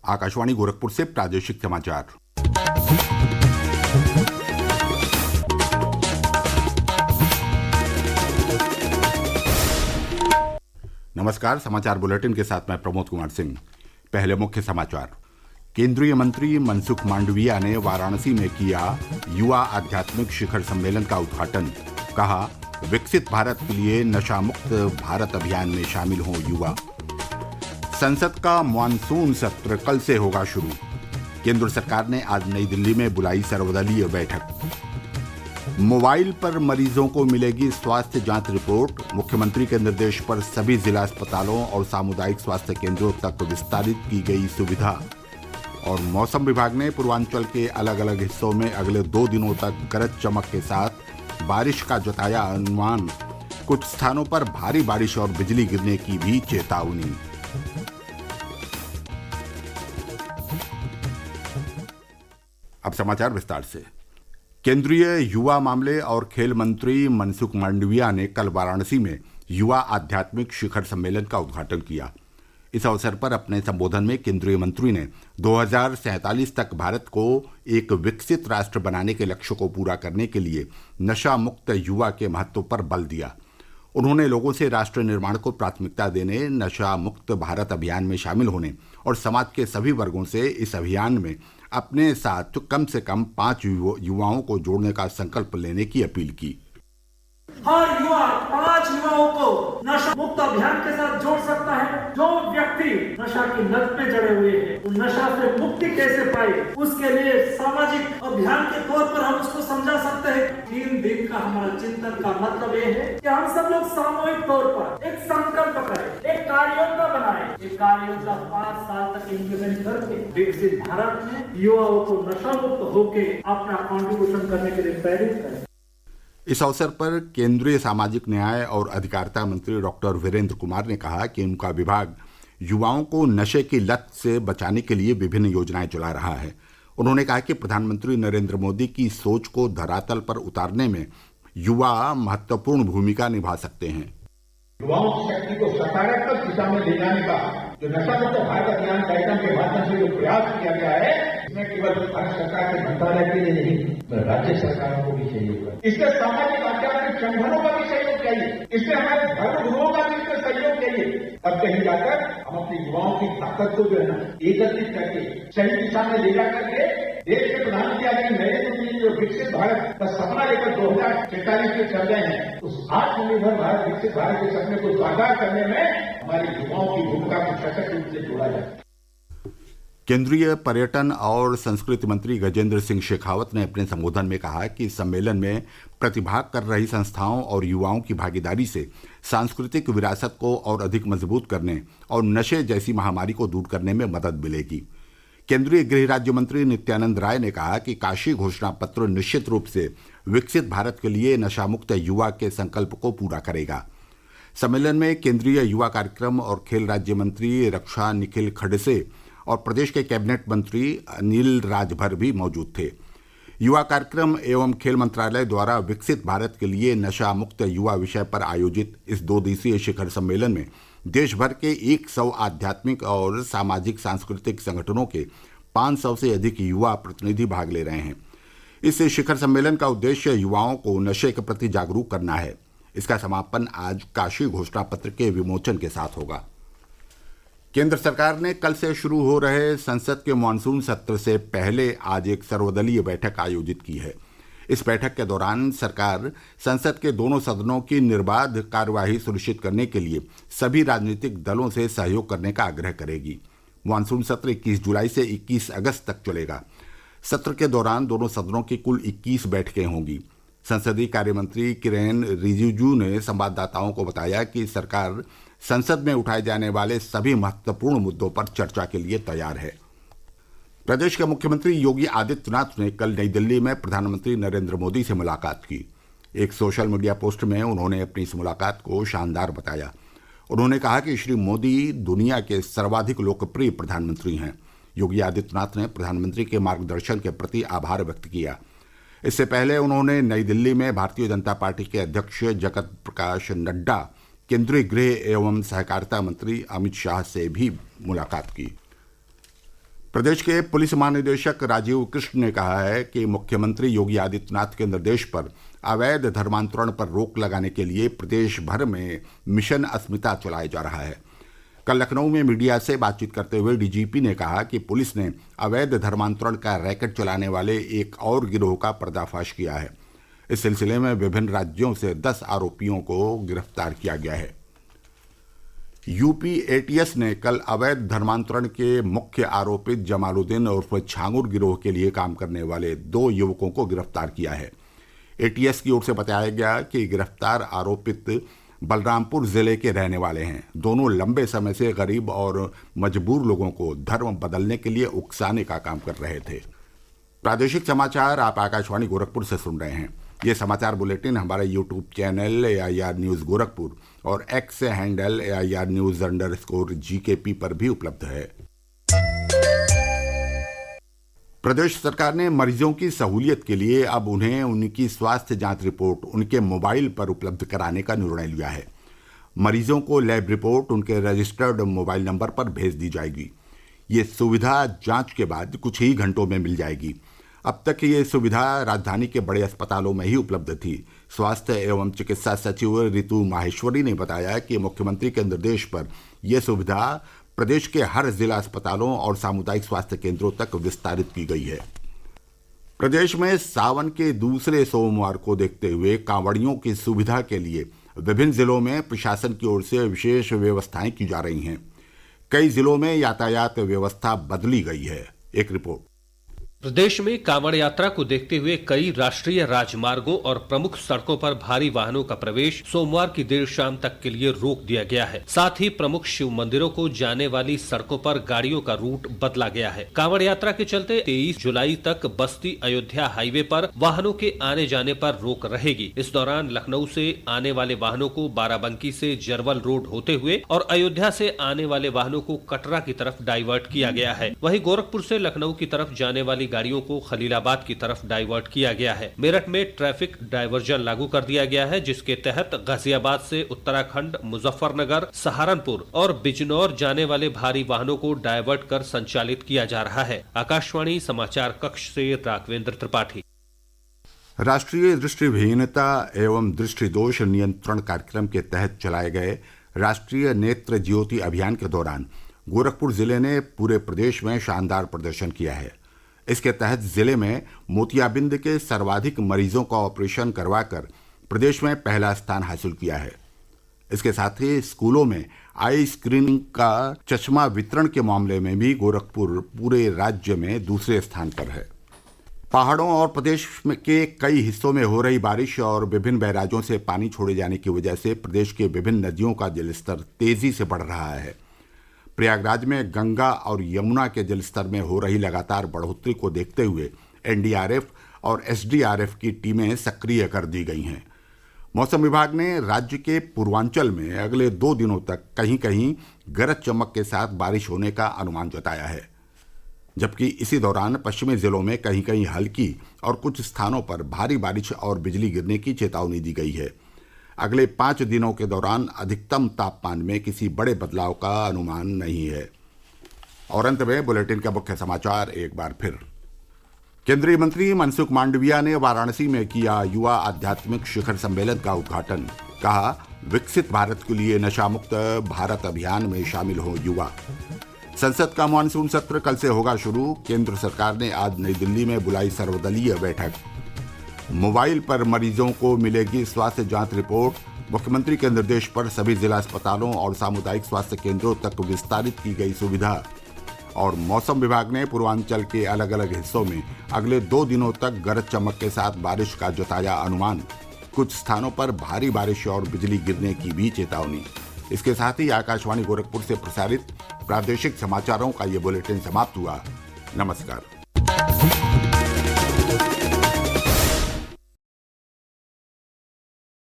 आकाशवाणी गोरखपुर से प्रादेशिक समाचार। नमस्कार। समाचार बुलेटिन के साथ मैं प्रमोद कुमार सिंह। पहले मुख्य समाचार। केंद्रीय मंत्री मनसुख मांडविया ने वाराणसी में किया युवा आध्यात्मिक शिखर सम्मेलन का उद्घाटन। कहा, विकसित भारत के लिए नशा मुक्त भारत अभियान में शामिल हों युवा। संसद का मानसून सत्र कल से होगा शुरू। केंद्र सरकार ने आज नई दिल्ली में बुलाई सर्वदलीय बैठक। मोबाइल पर मरीजों को मिलेगी स्वास्थ्य जांच रिपोर्ट। मुख्यमंत्री के निर्देश पर सभी जिला अस्पतालों और सामुदायिक स्वास्थ्य केंद्रों तक विस्तारित की गई सुविधा। और मौसम विभाग ने पूर्वांचल के अलग अलग हिस्सों में अगले 2 दिनों तक गरज चमक के साथ बारिश का जताया अनुमान। कुछ स्थानों पर भारी बारिश और बिजली गिरने की भी चेतावनी। अब समाचार विस्तार से। केंद्रीय युवा मामले और खेल मंत्री मनसुख मांडविया ने कल वाराणसी में युवा आध्यात्मिक शिखर सम्मेलन का उद्घाटन किया। इस अवसर पर अपने संबोधन में केंद्रीय मंत्री ने 2047 तक भारत को एक विकसित राष्ट्र बनाने के लक्ष्य को पूरा करने के लिए नशा मुक्त युवा के महत्व पर बल दिया। उन्होंने लोगों से राष्ट्र निर्माण को प्राथमिकता देने, नशा मुक्त भारत अभियान में शामिल होने और समाज के सभी वर्गों से इस अभियान में अपने साथ कम से कम 5 युवाओं को जोड़ने का संकल्प लेने की अपील की। हर युवा 5 युवाओं को नशा मुक्त अभियान के साथ जोड़ सकता है। जो व्यक्ति नशा की लत में जड़े हुए हैं, वो नशा से मुक्ति कैसे पाए, उसके लिए सामाजिक अभियान के तौर पर हम उसको समझा सकते हैं। 3 दिन का हमारा चिंतन का मतलब ये है कि हम सब लोग सामूहिक तौर पर एक संकल्प करें, एक कार्य योजना बनाए। एक कार्य योजना 5 साल तक इम्प्लीमेंट करके विकसित भारत में युवाओं को नशा मुक्त होके अपना कॉन्ट्रीब्यूशन करने के लिए प्रेरित करें। इस अवसर पर केंद्रीय सामाजिक न्याय और अधिकारिता मंत्री डॉक्टर वीरेंद्र कुमार ने कहा कि उनका विभाग युवाओं को नशे की लत से बचाने के लिए विभिन्न योजनाएं चला रहा है। उन्होंने कहा कि प्रधानमंत्री नरेंद्र मोदी की सोच को धरातल पर उतारने में युवा महत्वपूर्ण भूमिका निभा सकते हैं। युवाओं की शक्ति को सकारात्मक दिशा में ले जाने का जो नशा मुक्त भारत अभियान कार्यक्रम के माध्यम से जो प्रयास किया गया है, इसमें केवल भारत सरकार के मंत्रालय के लिए नहीं, राज्य सरकारों को भी सहयोग है। इससे सामाजिक आध्यात्मिक संगठनों का भी सहयोग चाहिए, इससे हमारे धर्म गुरुओं का भी इसमें सहयोग चाहिए। अब कहीं जाकर हम अपने युवाओं की ताकत को जो है ना एकत्रित करके सही दिशा में ले जाकर के देश के प्रधानमंत्री आदरणीय नरेंद्र मोदी जो विकसित भारत का सपना लेकर 2047 में चल रहे हैं, उस आत्मनिर्भर भारत विकसित भारत के सपने को साकार करने में हमारे युवाओं की भूमिका को सशक्त रूप से जोड़ा जाए। केंद्रीय पर्यटन और संस्कृति मंत्री गजेंद्र सिंह शेखावत ने अपने संबोधन में कहा कि सम्मेलन में प्रतिभाग कर रही संस्थाओं और युवाओं की भागीदारी से सांस्कृतिक विरासत को और अधिक मजबूत करने और नशे जैसी महामारी को दूर करने में मदद मिलेगी। केंद्रीय गृह राज्य मंत्री नित्यानंद राय ने कहा कि काशी घोषणा पत्र निश्चित रूप से विकसित भारत के लिए नशा मुक्त युवा के संकल्प को पूरा करेगा। सम्मेलन में केंद्रीय युवा कार्यक्रम और खेल राज्य मंत्री रक्षा निखिल खड़से और प्रदेश के कैबिनेट मंत्री अनिल राजभर भी मौजूद थे। युवा कार्यक्रम एवं खेल मंत्रालय द्वारा विकसित भारत के लिए नशा मुक्त युवा विषय पर आयोजित इस 2 दिवसीय शिखर सम्मेलन में देश भर के 100 आध्यात्मिक और सामाजिक सांस्कृतिक संगठनों के 500 से अधिक युवा प्रतिनिधि भाग ले रहे हैं। इस शिखर सम्मेलन का उद्देश्य युवाओं को नशे के प्रति जागरूक करना है। इसका समापन आज काशी घोषणा पत्र के विमोचन के साथ होगा। केंद्र सरकार ने कल से शुरू हो रहे संसद के मानसून सत्र से पहले आज एक सर्वदलीय बैठक आयोजित की है। इस बैठक के दौरान सरकार संसद के दोनों सदनों की निर्बाध कार्यवाही सुनिश्चित करने के लिए सभी राजनीतिक दलों से सहयोग करने का आग्रह करेगी। मानसून सत्र 21 जुलाई से 21 अगस्त तक चलेगा। सत्र के दौरान दोनों सदनों की कुल 21 बैठकें होंगी। संसदीय कार्य मंत्री किरेन रिजिजू ने संवाददाताओं को बताया कि सरकार संसद में उठाए जाने वाले सभी महत्वपूर्ण मुद्दों पर चर्चा के लिए तैयार है। प्रदेश के मुख्यमंत्री योगी आदित्यनाथ ने कल नई दिल्ली में प्रधानमंत्री नरेंद्र मोदी से मुलाकात की। एक सोशल मीडिया पोस्ट में उन्होंने अपनी इस मुलाकात को शानदार बताया। उन्होंने कहा कि श्री मोदी दुनिया के सर्वाधिक लोकप्रिय प्रधानमंत्री हैं। योगी आदित्यनाथ ने प्रधानमंत्री के मार्गदर्शन के प्रति आभार व्यक्त किया। इससे पहले उन्होंने नई दिल्ली में भारतीय जनता पार्टी के अध्यक्ष जगत प्रकाश नड्डा, केंद्रीय गृह एवं सहकारिता मंत्री अमित शाह से भी मुलाकात की। प्रदेश के पुलिस महानिदेशक राजीव कृष्ण ने कहा है कि मुख्यमंत्री योगी आदित्यनाथ के निर्देश पर अवैध धर्मांतरण पर रोक लगाने के लिए प्रदेश भर में मिशन अस्मिता चलाया जा रहा है। कल लखनऊ में मीडिया से बातचीत करते हुए डीजीपी ने कहा कि पुलिस ने अवैध धर्मांतरण का रैकेट चलाने वाले एक और गिरोह का पर्दाफाश किया है। इस सिलसिले में विभिन्न राज्यों से 10 आरोपियों को गिरफ्तार किया गया है। यूपी एटीएस ने कल अवैध धर्मांतरण के मुख्य आरोपित जमालुद्दीन उर्फ छांगुर गिरोह के लिए काम करने वाले 2 युवकों को गिरफ्तार किया है। एटीएस की ओर से बताया गया कि गिरफ्तार आरोपित बलरामपुर जिले के रहने वाले हैं। दोनों लंबे समय से गरीब और मजबूर लोगों को धर्म बदलने के लिए उकसाने का काम कर रहे थे। प्रादेशिक समाचार आप आकाशवाणी गोरखपुर से सुन रहे हैं। ये समाचार बुलेटिन हमारे YouTube channel AIR news Gorakhpur और एक्स हैंडल AIR न्यूज़_GKP पर भी उपलब्ध है। प्रदेश सरकार ने मरीजों की सहूलियत के लिए अब उन्हें उनकी स्वास्थ्य जांच रिपोर्ट उनके मोबाइल पर उपलब्ध कराने का निर्णय लिया है। मरीजों को लैब रिपोर्ट उनके रजिस्टर्ड मोबाइल नंबर पर भेज दी जाएगी। ये सुविधा जांच के बाद कुछ ही घंटों में मिल जाएगी। अब तक ये सुविधा राजधानी के बड़े अस्पतालों में ही उपलब्ध थी। स्वास्थ्य एवं चिकित्सा सचिव ऋतु माहेश्वरी ने बताया कि मुख्यमंत्री के निर्देश पर यह सुविधा प्रदेश के हर जिला अस्पतालों और सामुदायिक स्वास्थ्य केंद्रों तक विस्तारित की गई है। प्रदेश में सावन के दूसरे सोमवार को देखते हुए कांवड़ियों की सुविधा के लिए विभिन्न जिलों में प्रशासन की ओर से विशेष व्यवस्थाएं की जा रही हैं। कई जिलों में यातायात व्यवस्था बदली गई है। एक रिपोर्ट। प्रदेश में कांवड़ यात्रा को देखते हुए कई राष्ट्रीय राजमार्गों और प्रमुख सड़कों पर भारी वाहनों का प्रवेश सोमवार की देर शाम तक के लिए रोक दिया गया है। साथ ही प्रमुख शिव मंदिरों को जाने वाली सड़कों पर गाड़ियों का रूट बदला गया है। कांवड़ यात्रा के चलते 23 जुलाई तक बस्ती अयोध्या हाईवे पर वाहनों के आने जाने पर रोक रहेगी। इस दौरान लखनऊ से आने वाले वाहनों को बाराबंकी से जरवल रोड होते हुए और अयोध्या से आने वाले वाहनों को कटरा की तरफ डाइवर्ट किया गया है। वहीं गोरखपुर से लखनऊ की तरफ जाने वाली गाड़ियों को खलीलाबाद की तरफ डाइवर्ट किया गया है। मेरठ में ट्रैफिक डायवर्जन लागू कर दिया गया है, जिसके तहत गाजियाबाद से उत्तराखंड, मुजफ्फरनगर, सहारनपुर और बिजनौर जाने वाले भारी वाहनों को डाइवर्ट कर संचालित किया जा रहा है। आकाशवाणी समाचार कक्ष से राघवेंद्र त्रिपाठी। राष्ट्रीय दृष्टिहीनता एवं दृष्टि दोष नियंत्रण कार्यक्रम के तहत चलाए गए राष्ट्रीय नेत्र ज्योति अभियान के दौरान गोरखपुर जिले ने पूरे प्रदेश में शानदार प्रदर्शन किया है। इसके तहत जिले में मोतियाबिंद के सर्वाधिक मरीजों का ऑपरेशन करवाकर प्रदेश में पहला स्थान हासिल किया है। इसके साथ ही स्कूलों में आई स्क्रीनिंग का चश्मा वितरण के मामले में भी गोरखपुर पूरे राज्य में दूसरे स्थान पर है। पहाड़ों और प्रदेश के कई हिस्सों में हो रही बारिश और विभिन्न बैराजों से पानी छोड़े जाने की वजह से प्रदेश के विभिन्न नदियों का जलस्तर तेजी से बढ़ रहा है। प्रयागराज में गंगा और यमुना के जलस्तर में हो रही लगातार बढ़ोतरी को देखते हुए NDRF और SDRF की टीमें सक्रिय कर दी गई हैं। मौसम विभाग ने राज्य के पूर्वांचल में अगले 2 दिनों तक कहीं कहीं गरज चमक के साथ बारिश होने का अनुमान जताया है, जबकि इसी दौरान पश्चिमी जिलों में कहीं कहीं हल्की और कुछ स्थानों पर भारी बारिश और बिजली गिरने की चेतावनी दी गई है। अगले 5 दिनों के दौरान अधिकतम तापमान में किसी बड़े बदलाव का अनुमान नहीं है। और अंत में बुलेटिन का मुख्य समाचार एक बार फिर। केंद्रीय मंत्री मनसुख मांडविया ने वाराणसी में किया युवा आध्यात्मिक शिखर सम्मेलन का उद्घाटन। कहा, विकसित भारत के लिए नशा मुक्त भारत अभियान में शामिल हो युवा। संसद का मानसून सत्र कल से होगा शुरू। केंद्र सरकार ने आज नई दिल्ली में बुलाई सर्वदलीय बैठक। मोबाइल पर मरीजों को मिलेगी स्वास्थ्य जांच रिपोर्ट। मुख्यमंत्री के निर्देश पर सभी जिला अस्पतालों और सामुदायिक स्वास्थ्य केंद्रों तक विस्तारित की गई सुविधा। और मौसम विभाग ने पूर्वांचल के अलग अलग हिस्सों में अगले 2 दिनों तक गरज चमक के साथ बारिश का जताया अनुमान। कुछ स्थानों पर भारी बारिश और बिजली गिरने की भी चेतावनी। इसके साथ ही आकाशवाणी गोरखपुर से प्रसारित प्रादेशिक समाचारों का ये बुलेटिन समाप्त हुआ। नमस्कार।